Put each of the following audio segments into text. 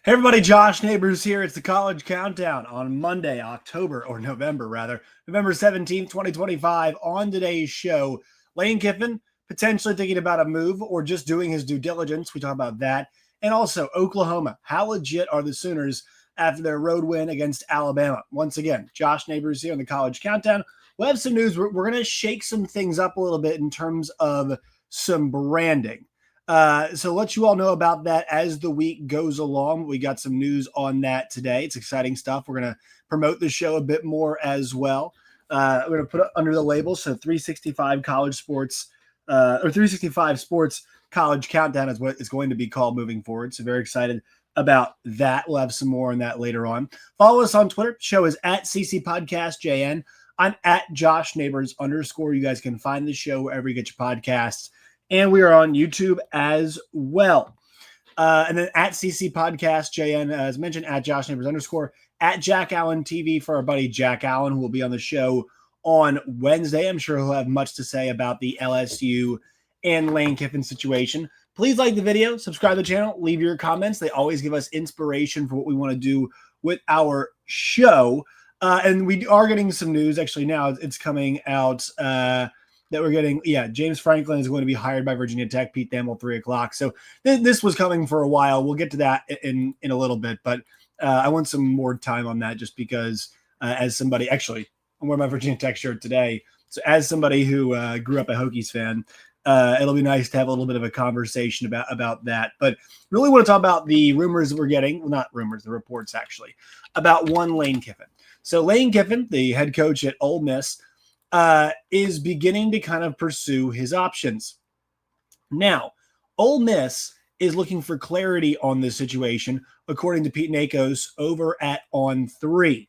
Hey everybody, Josh Neighbors here. It's the College Countdown on Monday, November 17th, 2025. On today's show, Lane Kiffin potentially thinking about a move or just doing his due diligence. We talk about that. And also Oklahoma. How legit are the Sooners after their road win against Alabama? Once again, Josh Neighbors here on the College Countdown. We'll have some news. We're going to shake some things up a little bit in terms of some branding. So let you all know about that as the week goes along. We got some news on that today. It's exciting stuff. We're going to promote the show a bit more as well. We're going to put it under the label. So 365 College Sports or 365 Sports College Countdown is what it's going to be called moving forward. So very excited about that. We'll have some more on that later on. Follow us on Twitter. Show is at CC Podcast JN. I'm at Josh Neighbors _. You guys can find the show wherever you get your podcasts. And we are on YouTube as well. And then at CC Podcast JN, as mentioned, at Josh Neighbors _ at Jack Allen TV for our buddy Jack Allen, who will be on the show on Wednesday. I'm sure he'll have much to say about the LSU and Lane Kiffin situation. Please like the video, subscribe to the channel, leave your comments. They always give us inspiration for what we want to do with our show. And we are getting some news. Actually, now it's coming out that we're getting. James Franklin is going to be hired by Virginia Tech. Pete Thamel, 3:00. So this was coming for a while. We'll get to that in a little bit, but I want some more time on that just because as somebody, actually, I'm wearing my Virginia Tech shirt today. So as somebody who grew up a Hokies fan, it'll be nice to have a little bit of a conversation about that. But really want to talk about the rumors that we're getting. Well, not rumors, the reports actually, about one Lane Kiffin. So Lane Kiffin, the head coach at Ole Miss, is beginning to kind of pursue his options. Now, Ole Miss is looking for clarity on this situation, according to Pete Nakos over at On3.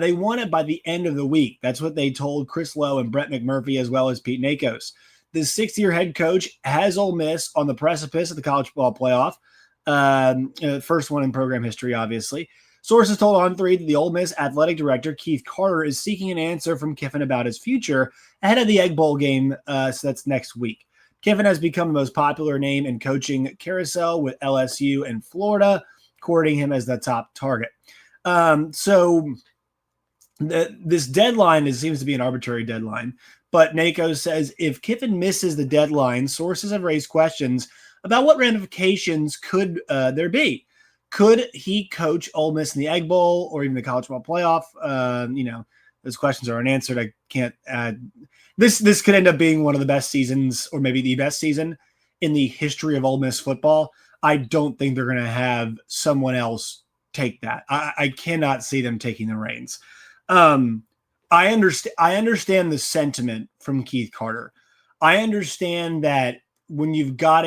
They want it by the end of the week. That's what they told Chris Lowe and Brett McMurphy, as well as Pete Nakos. The sixth-year head coach has Ole Miss on the precipice of the college football playoff. First one in program history, obviously. Sources told On3 that the Ole Miss athletic director, Keith Carter, is seeking an answer from Kiffin about his future ahead of the Egg Bowl game, so that's next week. Kiffin has become the most popular name in coaching carousel with LSU and Florida, courting him as the top target. This deadline seems to be an arbitrary deadline, but NACO says if Kiffin misses the deadline, sources have raised questions about what ramifications could there be. Could he coach Ole Miss in the Egg Bowl or even the college football playoff? Those questions are unanswered. I can't add. This could end up being one of the best seasons, or maybe the best season in the history of Ole Miss football. I don't think they're going to have someone else take that. I cannot see them taking the reins. I understand the sentiment from Keith Carter. I understand that when you've got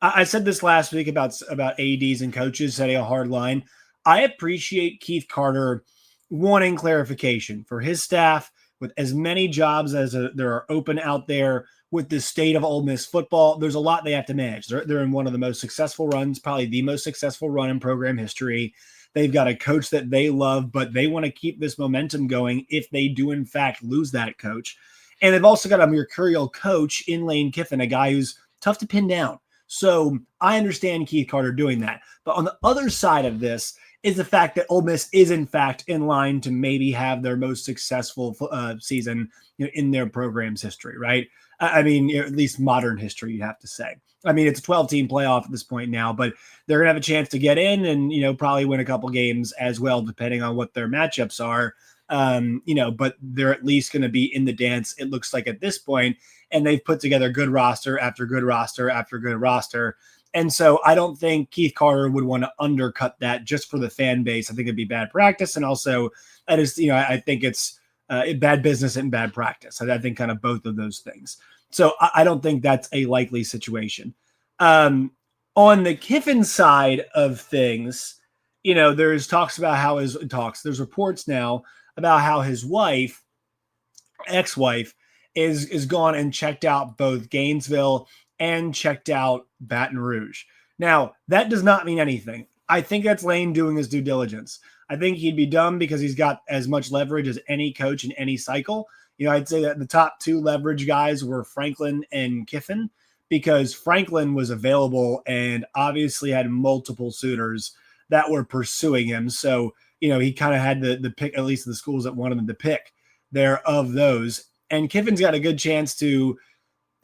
I said this last week about ADs and coaches setting a hard line. I appreciate Keith Carter wanting clarification for his staff with as many jobs as there are open out there with the state of Ole Miss football. There's a lot they have to manage. They're in one of the most successful runs, probably the most successful run in program history. They've got a coach that they love, but they want to keep this momentum going if they do, in fact, lose that coach. And they've also got a mercurial coach in Lane Kiffin, a guy who's tough to pin down. So I understand Keith Carter doing that. But on the other side of this is the fact that Ole Miss is, in fact, in line to maybe have their most successful season in their program's history, right? I mean, at least modern history, you have to say. I mean, it's a 12-team playoff at this point now, but they're going to have a chance to get in and, probably win a couple games as well, depending on what their matchups are. But they're at least going to be in the dance, it looks like at this point, and they've put together good roster after good roster after good roster. And so I don't think Keith Carter would want to undercut that just for the fan base. I think it'd be bad practice. And also I think it's bad business and bad practice. I think kind of both of those things. So I don't think that's a likely situation. On the Kiffin side of things, there's talks about there's reports now about how his ex-wife is gone and checked out both Gainesville and checked out Baton Rouge. Now, that does not mean anything. I think that's Lane doing his due diligence. I think he'd be dumb because he's got as much leverage as any coach in any cycle. I'd say that the top two leverage guys were Franklin and Kiffin, because Franklin was available and obviously had multiple suitors that were pursuing him. So, he kind of had the pick, at least the schools that wanted him to pick there of those. And Kiffin's got a good chance to,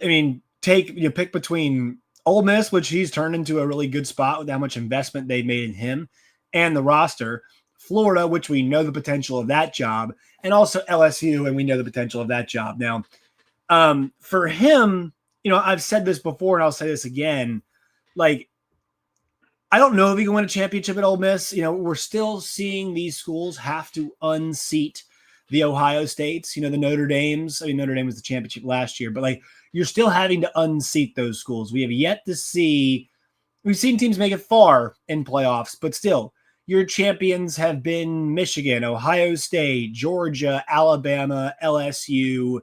pick between Ole Miss, which he's turned into a really good spot with how much investment they made in him and the roster. Florida, which we know the potential of that job, and also LSU, and we know the potential of that job. Now, for him, I've said this before and I'll say this again. Like, I don't know if he can win a championship at Ole Miss. We're still seeing these schools have to unseat the Ohio States, the Notre Dames. Notre Dame was the championship last year, but you're still having to unseat those schools. We have yet to see, we've seen teams make it far in playoffs, but still, your champions have been Michigan, Ohio State, Georgia, Alabama, LSU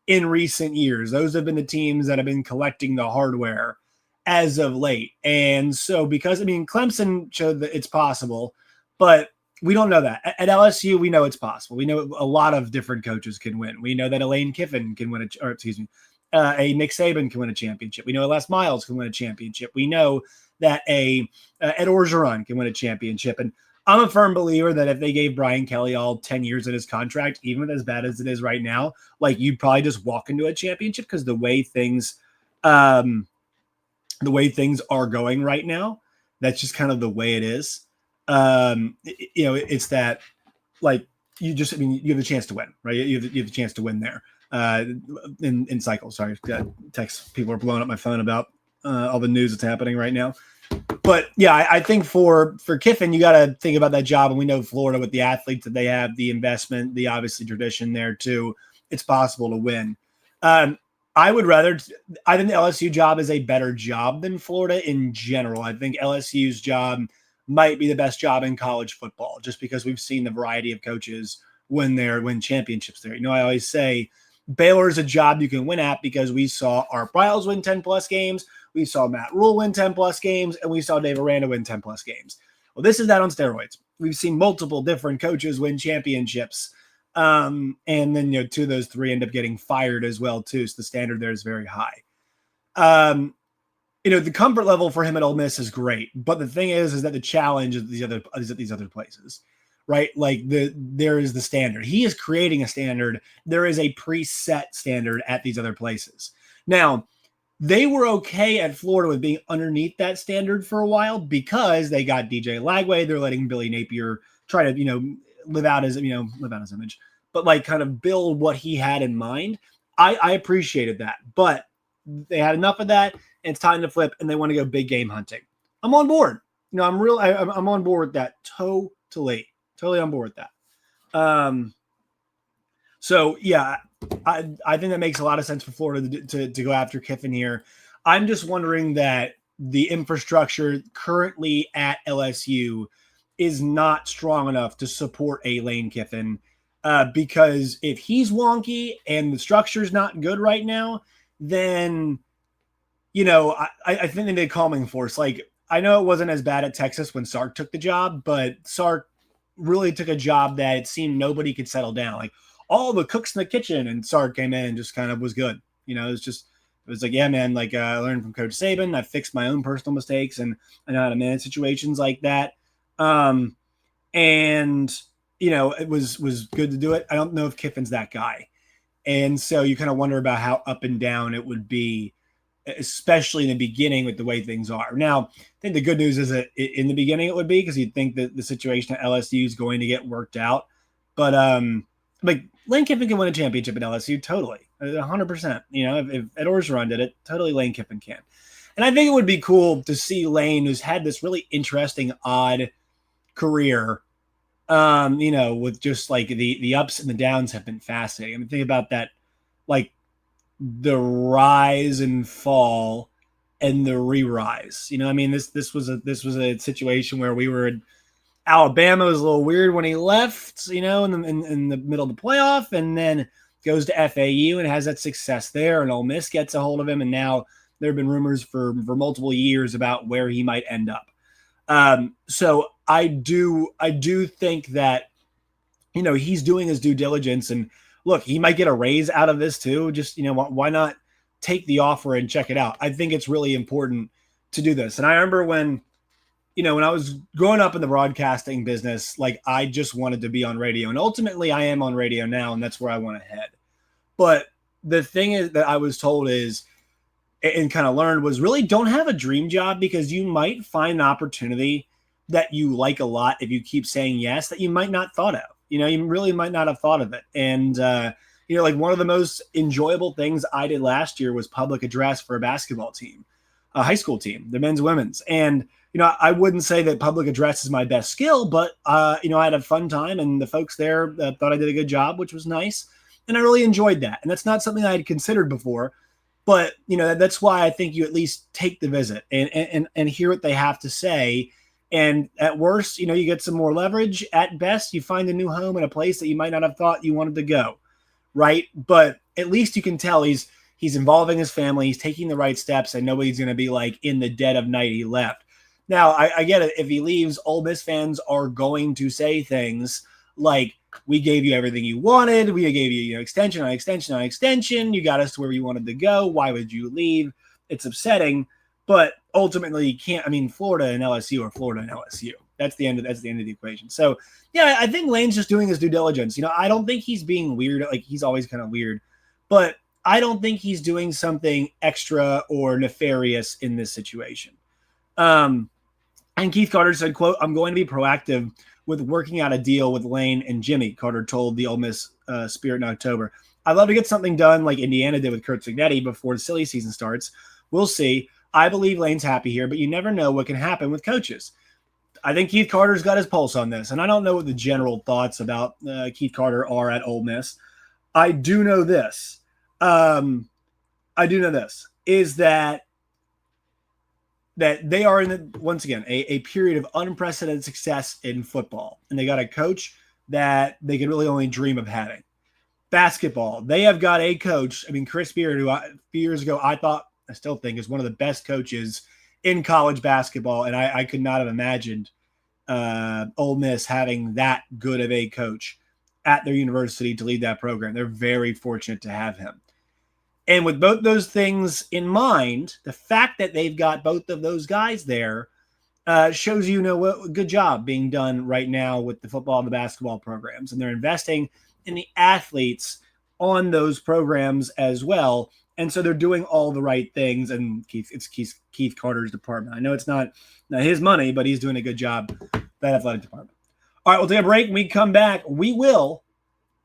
in recent years. Those have been the teams that have been collecting the hardware as of late. And so because, Clemson showed that it's possible, but we don't know that. At LSU, we know it's possible. We know a lot of different coaches can win. We know that a Lane Kiffin can win a Nick Saban can win a championship. We know a Les Miles can win a championship. We know that a Ed Orgeron can win a championship. And I'm a firm believer that if they gave Brian Kelly all 10 years of his contract, even with as bad as it is right now, you'd probably just walk into a championship because the way things are going right now, that's just kind of the way it is. It's that you have a chance to win, right? You have a chance to win there in cycles. Sorry, text people are blowing up my phone about all the news that's happening right now. But yeah, I think for Kiffin, you got to think about that job. And we know Florida with the athletes that they have, the investment, the obviously tradition there too. It's possible to win. I think the LSU job is a better job than Florida in general. I think LSU's job might be the best job in college football, just because we've seen the variety of coaches win championships there. I always say Baylor is a job you can win at because we saw Art Briles win 10 plus games. We saw Matt Rule win 10 plus games, and we saw Dave Aranda win 10 plus games. Well, this is that on steroids. We've seen multiple different coaches win championships. And then, two of those three end up getting fired as well too. So the standard there is very high. The comfort level for him at Ole Miss is great, but the thing is that the challenge is at these other places, right? There is the standard. He is creating a standard. There is a preset standard at these other places. Now, they were okay at Florida with being underneath that standard for a while because they got DJ Lagway. They're letting Billy Napier try to, live out his image, but kind of build what he had in mind. I appreciated that, but they had enough of that. And it's time to flip, and they want to go big game hunting. I'm on board. I'm on board with that. Totally on board with that. So yeah, I think that makes a lot of sense for Florida to go after Kiffin here. I'm just wondering that the infrastructure currently at LSU is not strong enough to support a Lane Kiffin, because if he's wonky and the structure's not good right now, then I think they need a calming force. I know it wasn't as bad at Texas when Sark took the job, but Sark really took a job that it seemed nobody could settle down. All the cooks in the kitchen, and Sark came in and just kind of was good. It was yeah, man, I learned from Coach Saban. I fixed my own personal mistakes, and I know how to manage situations like that. It was good to do it. I don't know if Kiffin's that guy. And so you kind of wonder about how up and down it would be, especially in the beginning with the way things are. Now, I think the good news is that in the beginning it would be, because you'd think that the situation at LSU is going to get worked out. But Lane Kiffin can win a championship at LSU, totally, 100%. If Ed Orgeron did it, totally Lane Kiffin can. And I think it would be cool to see Lane, who's had this really interesting, odd career, with just the ups and the downs have been fascinating. Think about that, the rise and fall and the re-rise. This was a situation where we were in Alabama. Was a little weird when he left, in the middle of the playoff, and then goes to FAU and has that success there, and Ole Miss gets a hold of him, and now there have been rumors for multiple years about where he might end up. So I do think that, he's doing his due diligence, and look, he might get a raise out of this too. Just, why not take the offer and check it out? I think it's really important to do this. And I remember when, when I was growing up in the broadcasting business, like I just wanted to be on radio. And ultimately I am on radio now, and that's where I want to head. But the thing is that I was told is, and kind of learned, was really don't have a dream job, because you might find an opportunity that you like a lot if you keep saying yes that you might not thought of. You really might not have thought of it. And, like one of the most enjoyable things I did last year was public address for a basketball team, a high school team, the men's, women's. And, I wouldn't say that public address is my best skill, but, I had a fun time, and the folks there thought I did a good job, which was nice. And I really enjoyed that. And that's not something I had considered before. But, that's why I think you at least take the visit and hear what they have to say. And at worst, you get some more leverage. At best, you find a new home in a place that you might not have thought you wanted to go, right? But at least you can tell he's involving his family. He's taking the right steps, and nobody's going to be like in the dead of night he left. Now, I get it. If he leaves, Ole Miss fans are going to say things like, we gave you everything you wanted. We gave you, extension on extension on extension. You got us to where you wanted to go. Why would you leave? It's upsetting, but ultimately you can't. I mean, Florida and LSU are Florida and LSU. That's the end of the equation. So yeah, I think Lane's just doing his due diligence. I don't think he's being weird. Like, he's always kind of weird, but I don't think he's doing something extra or nefarious in this situation. And Keith Carter said, quote, "I'm going to be proactive with working out a deal with Lane and Jimmy," Carter told the Ole Miss Spirit in October. "I'd love to get something done like Indiana did with Kurt Cignetti before the silly season starts. We'll see. I believe Lane's happy here, but you never know what can happen with coaches." I think Keith Carter's got his pulse on this, and I don't know what the general thoughts about Keith Carter are at Ole Miss. I do know this. Is that they are in, once again, a period of unprecedented success in football. And they got a coach that they could really only dream of having. Basketball, they have got a coach. I mean, Chris Beard, who a few years ago I still think is one of the best coaches in college basketball. And I could not have imagined Ole Miss having that good of a coach at their university to lead that program. They're very fortunate to have him. And with both those things in mind, the fact that they've got both of those guys there shows what good job being done right now with the football and the basketball programs. And they're investing in the athletes on those programs as well. And so they're doing all the right things. And it's Keith Carter's department. I know it's not his money, but he's doing a good job, that athletic department. All right, we'll take a break. When we come back, we will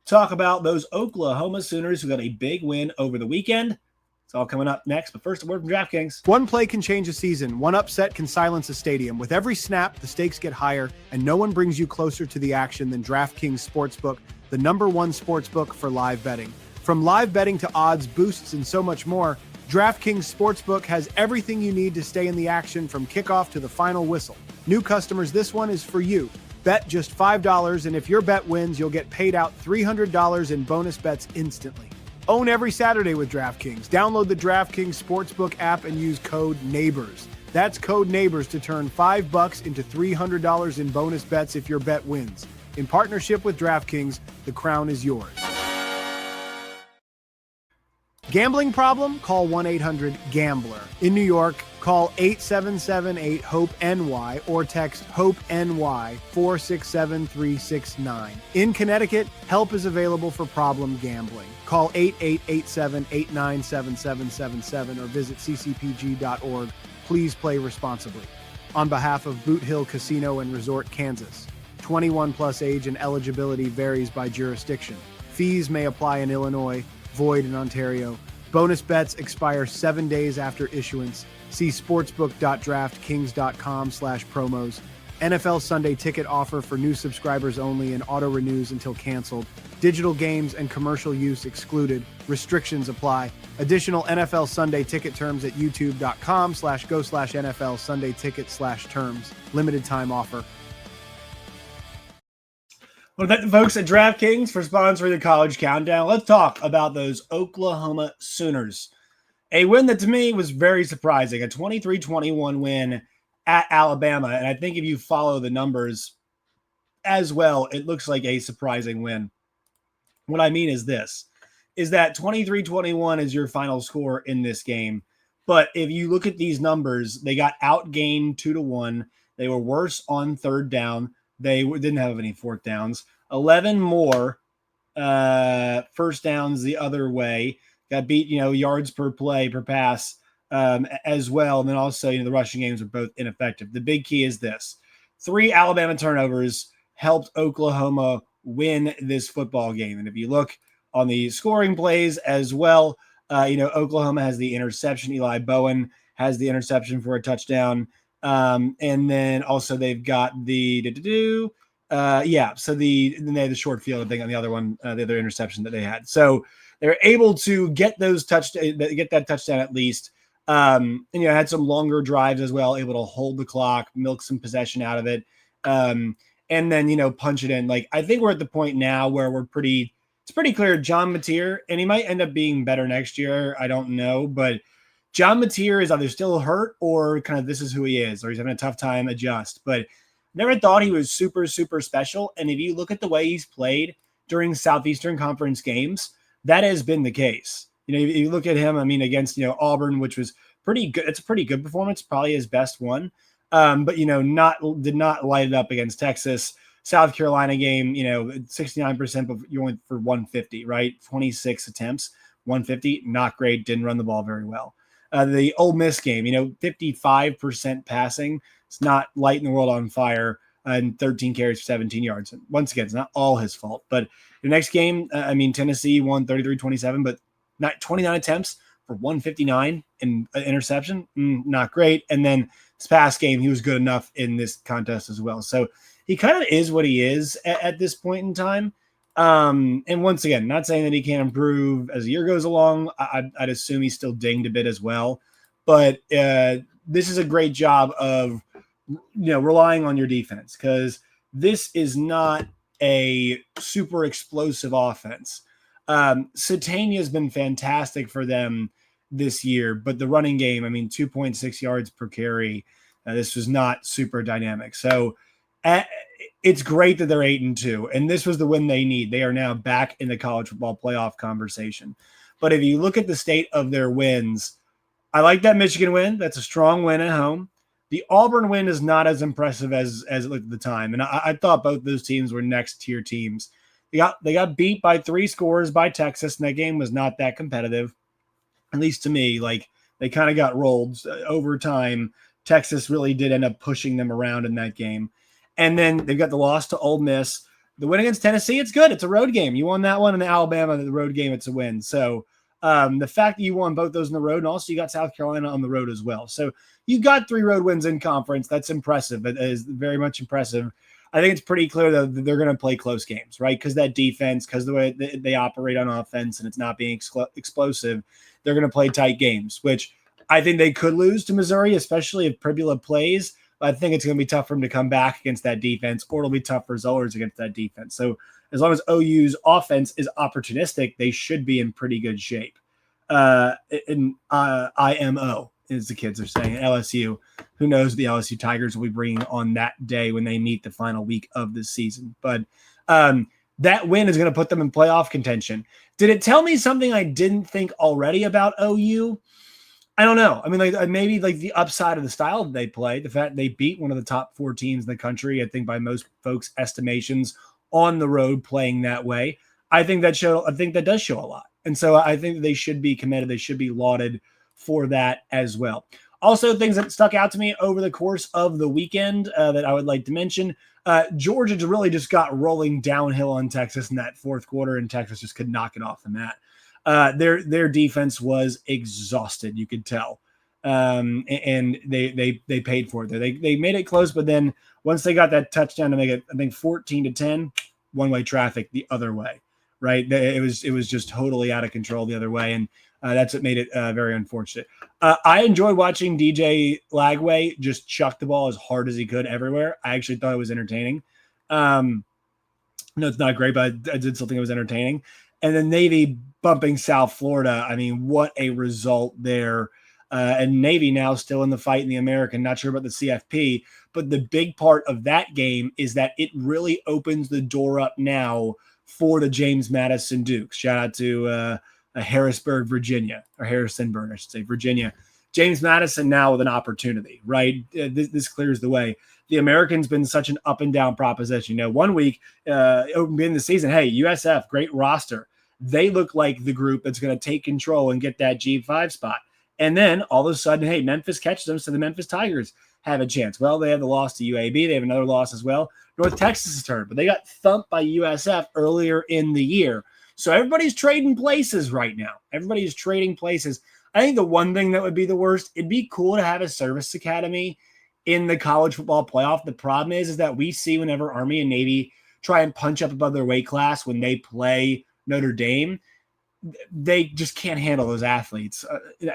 talk about those Oklahoma Sooners who got a big win over the weekend. It's all coming up next, but first, a word from DraftKings. One play can change a season. One upset can silence a stadium. With every snap, the stakes get higher, and no one brings you closer to the action than DraftKings Sportsbook, the #1 sportsbook for live betting. From live betting to odds, boosts, and so much more, DraftKings Sportsbook has everything you need to stay in the action from kickoff to the final whistle. New customers, this one is for you. Bet just $5, and if your bet wins, you'll get paid out $300 in bonus bets instantly. Own every Saturday with DraftKings. Download the DraftKings Sportsbook app and use code NEIGHBORS. That's code NEIGHBORS to turn $5 into $300 in bonus bets if your bet wins. In partnership with DraftKings, the crown is yours. Gambling problem? Call 1-800-GAMBLER. In New York, call 877-8-HOPE-NY or text HOPE-NY 467-369. In Connecticut, help is available for problem gambling. Call 8887-897777 or visit ccpg.org. Please play responsibly. On behalf of Boot Hill Casino and Resort, Kansas. 21 plus age and eligibility varies by jurisdiction. Fees may apply in Illinois, void in Ontario. Bonus bets expire 7 days after issuance. See sportsbook.draftkings.com/promos. NFL Sunday ticket offer for new subscribers only and auto renews until canceled. Digital games and commercial use excluded. Restrictions apply. Additional NFL Sunday ticket terms at youtube.com/go/NFL Sunday ticket/terms. Limited time offer. I want to thank the folks at DraftKings for sponsoring the College Countdown. Let's talk about those Oklahoma Sooners. A win that to me was very surprising, a 23-21 win at Alabama. And I think if you follow the numbers as well, it looks like a surprising win. What I mean is this, is that 23-21 is your final score in this game. But if you look at these numbers, they got outgained 2-1. They were worse on third down. They didn't have any fourth downs. 11 more first downs the other way. Got beat, yards per play, per pass as well. And then also, the rushing games were both ineffective. The big key is this. 3 Alabama turnovers helped Oklahoma win this football game. And if you look on the scoring plays as well, Oklahoma has the interception. Eli Bowen has the interception for a touchdown. And then also they've got the so then they had the short field thing on the other one, the other interception that they had. So they're able to get that touchdown at least. And had some longer drives as well, able to hold the clock, milk some possession out of it. And then, punch it in. Like, I think we're at the point now where it's pretty clear John Mateer, and he might end up being better next year. I don't know, but John Mateer is either still hurt or kind of this is who he is, or he's having a tough time adjust. But never thought he was super, super special. And if you look at the way he's played during Southeastern Conference games, that has been the case. You look at him, against, Auburn, which was pretty good. It's a pretty good performance, probably his best one. But, did not light it up against Texas. South Carolina game, 69%, but you went for 150, right? 26 attempts, 150, not great. Didn't run the ball very well. The Ole Miss game, 55% passing. It's not lighting the world on fire, and 13 carries for 17 yards. And once again, it's not all his fault. But the next game, Tennessee won 33-27, but not 29 attempts for 159 and an interception. Not great. And then this past game, he was good enough in this contest as well. So he kind of is what he is at this point in time. And once again, not saying that he can't improve as the year goes along. I'd assume he's still dinged a bit as well. But this is a great job of, relying on your defense, because this is not a super explosive offense. Satania has been fantastic for them this year, but the running game, 2.6 yards per carry. This was not super dynamic. So it's great that they're 8-2, and this was the win they need. They are now back in the college football playoff conversation. But if you look at the state of their wins, I like that Michigan win. That's a strong win at home. The Auburn win is not as impressive as it looked at the time. And I thought both those teams were next tier teams. They got beat by 3 scores by Texas, and that game was not that competitive, at least to me. Like, they kind of got rolled over time. Texas really did end up pushing them around in that game. And then they've got the loss to Ole Miss. The win against Tennessee, it's good. It's a road game. You won that one, in the Alabama, the road game, it's a win. So the fact that you won both those in the road, and also you got South Carolina on the road as well. So you got 3 road wins in conference. That's impressive. It is very much impressive. I think it's pretty clear that they're going to play close games, right? Because that defense, because the way they operate on offense and it's not being explosive, they're going to play tight games, which I think they could lose to Missouri, especially if Pribula plays. But I think it's going to be tough for him to come back against that defense, or it'll be tough for Zollers against that defense. So as long as OU's offense is opportunistic, they should be in pretty good shape. IMO, as the kids are saying, LSU. Who knows what the LSU Tigers will be bringing on that day when they meet the final week of the season. But that win is going to put them in playoff contention. Did it tell me something I didn't think already about OU? I don't know. Maybe the upside of the style that they play, the fact they beat one of the top 4 teams in the country, I think by most folks' estimations, on the road playing that way. I think that does show a lot. And so I think they should be commended. They should be lauded for that as well. Also, things that stuck out to me over the course of the weekend that I would like to mention. Georgia really just got rolling downhill on Texas in that fourth quarter, and Texas just could knock it off the mat. Their defense was exhausted, you could tell. And they paid for it. They made it close, but then once they got that touchdown to make it, I think 14-10, one-way traffic the other way, right? It was just totally out of control the other way, and that's what made it very unfortunate. I enjoyed watching DJ Lagway just chuck the ball as hard as he could everywhere. I actually thought it was entertaining. No, it's not great, but I did still think it was entertaining. And then Navy bumping South Florida. What a result there. And Navy now still in the fight in the American. Not sure about the CFP, but the big part of that game is that it really opens the door up now for the James Madison Dukes. Shout out to Harrisburg, Virginia, or Harrisonburg, I should say, Virginia, James Madison now with an opportunity, right? This clears the way. The American's been such an up and down proposition. 1 week in the season, hey, USF, great roster. They look like the group that's going to take control and get that G5 spot. And then all of a sudden, hey, Memphis catches them, so the Memphis Tigers have a chance. Well, they have the loss to UAB. They have another loss as well. North Texas is turned, but they got thumped by USF earlier in the year. So everybody's trading places right now. Everybody's trading places. I think the one thing that would be the worst, it'd be cool to have a service academy in the college football playoff. The problem is that we see whenever Army and Navy try and punch up above their weight class when they play Notre Dame, they just can't handle those athletes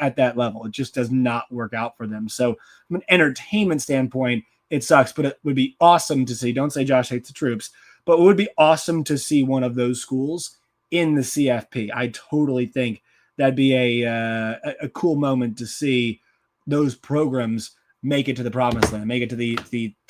at that level. It just does not work out for them. So from an entertainment standpoint, it sucks, but it would be awesome to see. Don't say Josh hates the troops, but it would be awesome to see one of those schools in the CFP. I totally think that'd be a cool moment to see those programs make it to the promised land, make it to the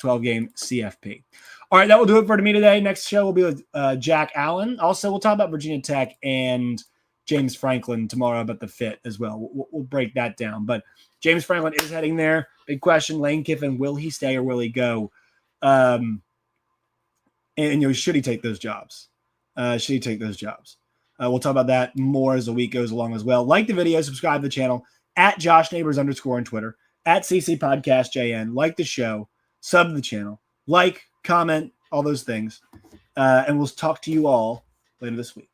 12-game CFP. All right, that will do it for me today. Next show will be with Jack Allen. Also, we'll talk about Virginia Tech and James Franklin tomorrow about the fit as well. We'll break that down. But James Franklin is heading there. Big question, Lane Kiffin, will he stay or will he go? And should he take those jobs? We'll talk about that more as the week goes along as well. Like the video, subscribe to the channel, at JoshNeighbors_ on Twitter, at CC Podcast JN. Like the show, sub to the channel, comment, all those things. And we'll talk to you all later this week.